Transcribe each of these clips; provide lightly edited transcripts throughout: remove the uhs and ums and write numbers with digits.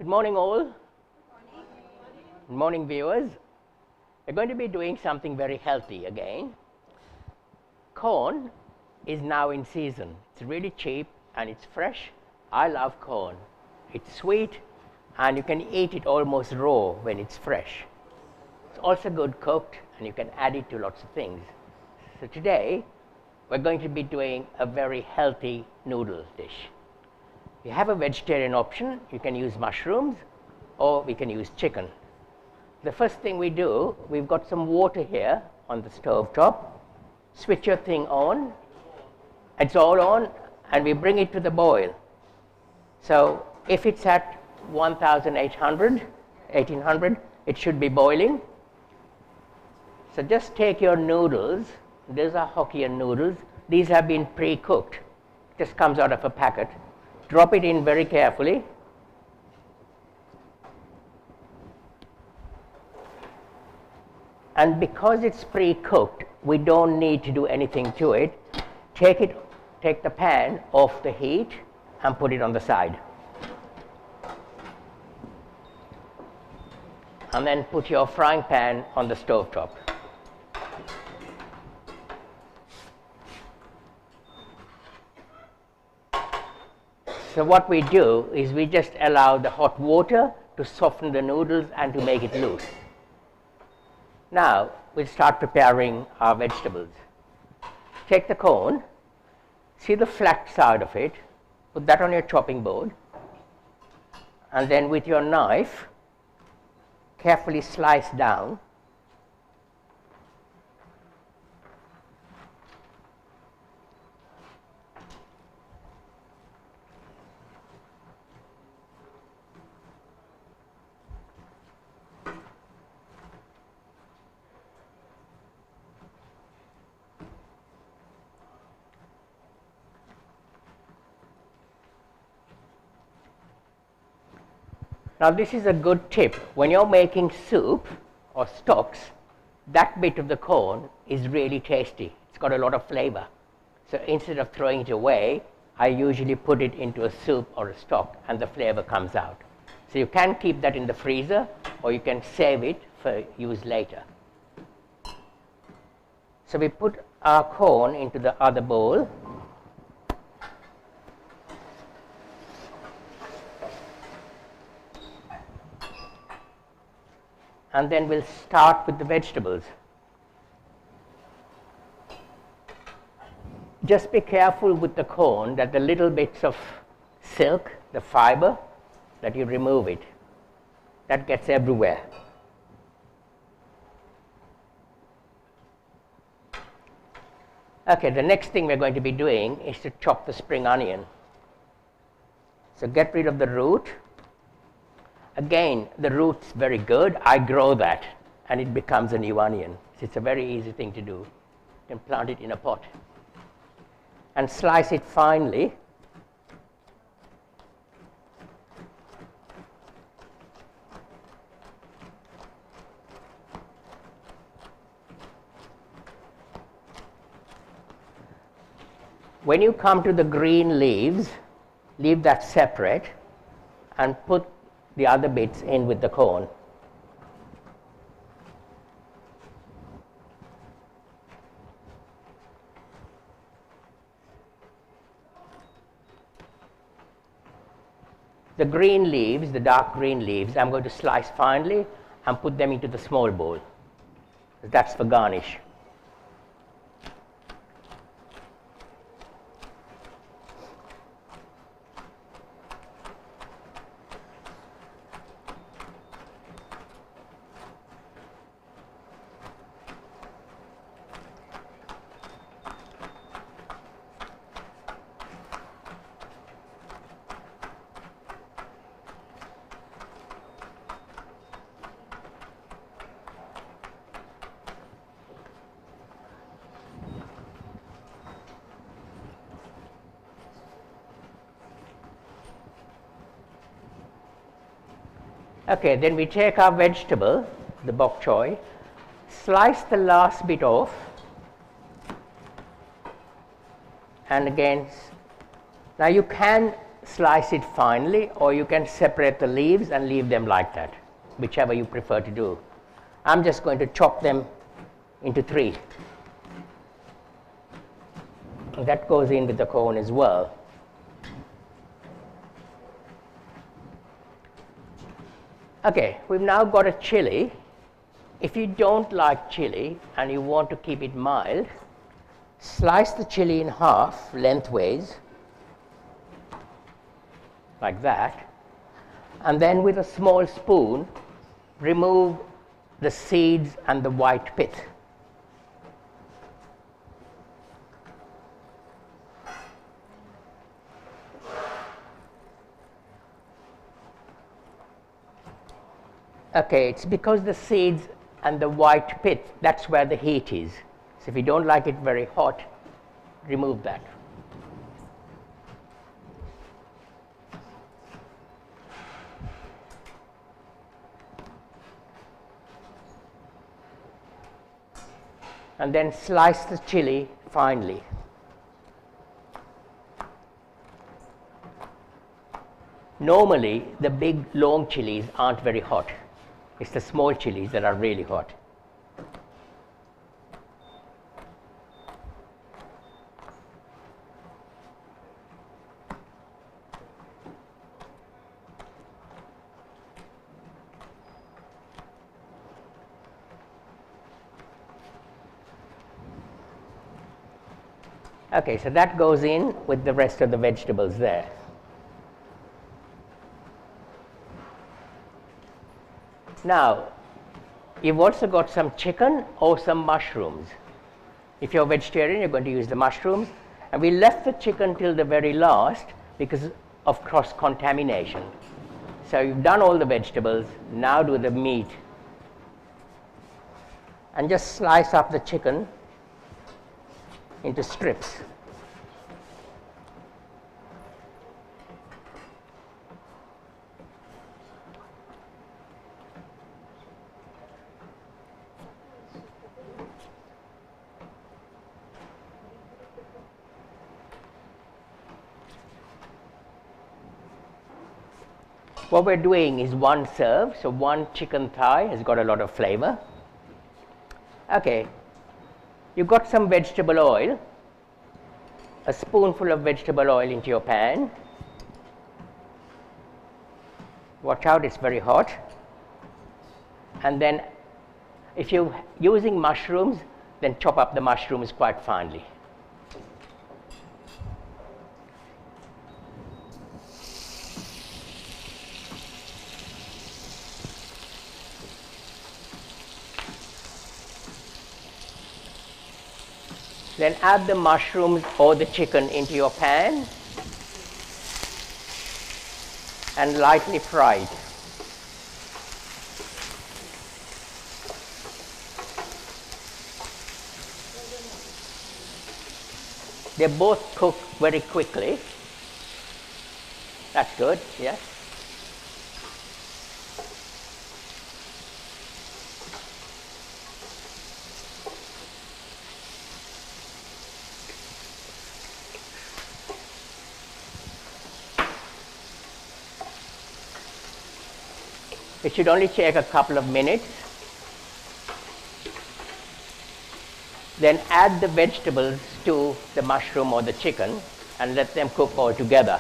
Good morning, all. Good morning, viewers. We're going to be doing something very healthy again. Corn is now in season. It's really cheap and it's fresh. I love corn. It's sweet and you can eat it almost raw when it's fresh. It's also good cooked and you can add it to lots of things. So today, we're going to be doing a very healthy noodle dish. You have a vegetarian option. You can use mushrooms or we can use chicken. The first thing we do, we've got some water here on the stove top. Switch your thing on. It's all on and we bring it to the boil. So if it's at 1800, it should be boiling. So just take your noodles. These are Hokkien noodles. These have been pre-cooked. Just comes out of a packet. Drop it in very carefully. And because it's pre-cooked, we don't need to do anything to it. Take the pan off the heat and put it on the side. And then put your frying pan on the stove top. So what we do is we just allow the hot water to soften the noodles and to make it loose. Now we'll start preparing our vegetables. Take the corn, see the flat side of it, put that on your chopping board, and then with your knife, carefully slice down. Now this is a good tip. When you're making soup or stocks, that bit of the corn is really tasty. It's got a lot of flavor. So instead of throwing it away, I usually put it into a soup or a stock and the flavor comes out. So you can keep that in the freezer or you can save it for use later. So we put our corn into the other bowl. And then we'll start with the vegetables. Just be careful with the corn that the little bits of silk, the fiber, that you remove it. That gets everywhere. Okay, the next thing we're going to be doing is to chop the spring onion. So get rid of the root. Again, the root's very good. I grow that and it becomes a new onion. It's a very easy thing to do. You can plant it in a pot and slice it finely. When you come to the green leaves, leave that separate and put the other bits in with the corn. The green leaves, the dark green leaves, I'm going to slice finely and put them into the small bowl. That's for garnish. Okay, then we take our vegetable, the bok choy, slice the last bit off, and again, now you can slice it finely, or you can separate the leaves and leave them like that, whichever you prefer to do. I'm just going to chop them into 3. That goes in with the cone as well. Okay, we've now got a chili. If you don't like chili and you want to keep it mild, slice the chili in half lengthways, like that, and then with a small spoon, remove the seeds and the white pith. Okay, it's because the seeds and the white pith, that's where the heat is. So if you don't like it very hot, remove that. And then slice the chili finely. Normally, the big long chilies aren't very hot. It's the small chilies that are really hot. Okay, so that goes in with the rest of the vegetables there. Now, you've also got some chicken or some mushrooms. If you're a vegetarian, you're going to use the mushrooms. And we left the chicken till the very last because of cross-contamination. So you've done all the vegetables, now do the meat. And just slice up the chicken into strips. What we're doing is one serve, so one chicken thigh has got a lot of flavor. Okay, you've got some vegetable oil, a spoonful of vegetable oil into your pan. Watch out, it's very hot. And then if you're using mushrooms, then chop up the mushrooms quite finely. Then add the mushrooms or the chicken into your pan and lightly fry it. They both cook very quickly. That's good, yes. It should only take a couple of minutes. Then add the vegetables to the mushroom or the chicken and let them cook all together.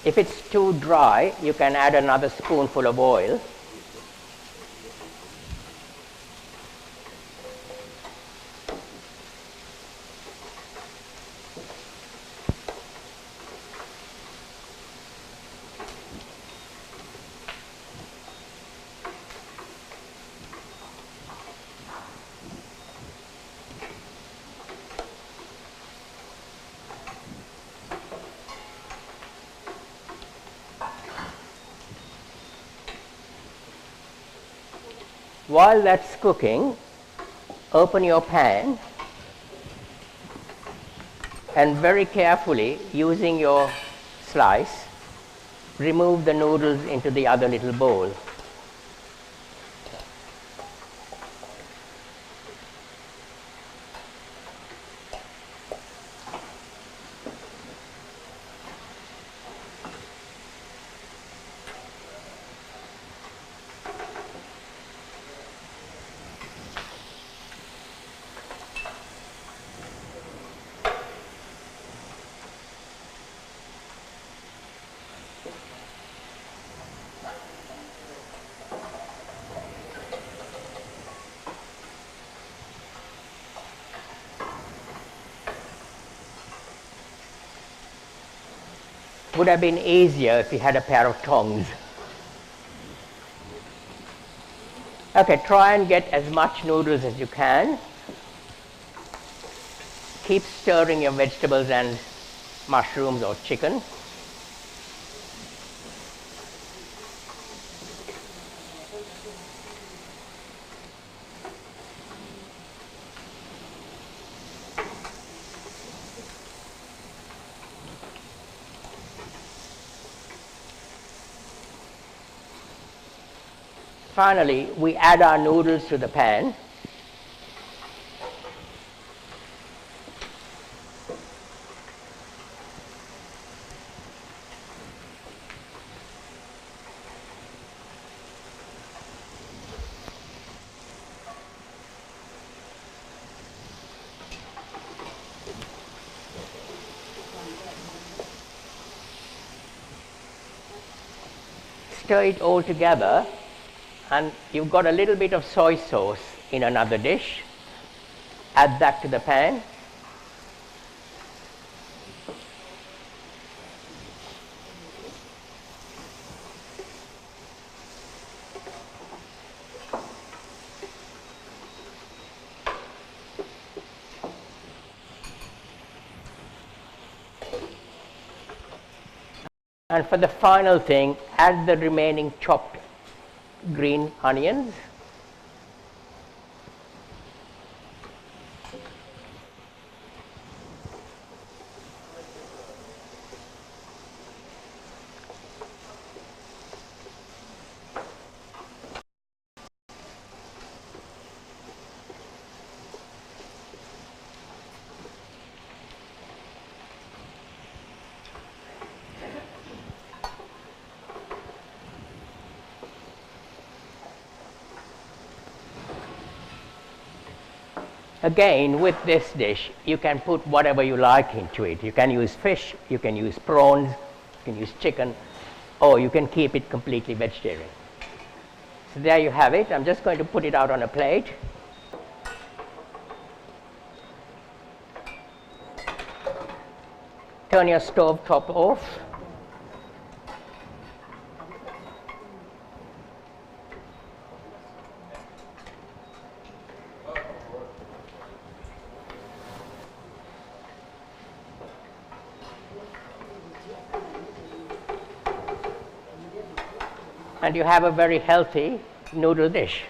If it's too dry, you can add another spoonful of oil. While that's cooking, open your pan and very carefully, using your slice, remove the noodles into the other little bowl. Would have been easier if you had a pair of tongs. Okay, try and get as much noodles as you can. Keep stirring your vegetables and mushrooms or chicken. Finally, we add our noodles to the pan. Stir it all together, and you've got a little bit of soy sauce in another dish. Add that to the pan. And for the final thing, add the remaining chopped green onions. Again, with this dish, you can put whatever you like into it. You can use fish, you can use prawns, you can use chicken, or you can keep it completely vegetarian. So there you have it. I'm just going to put it out on a plate. Turn your stove top off. And you have a very healthy noodle dish.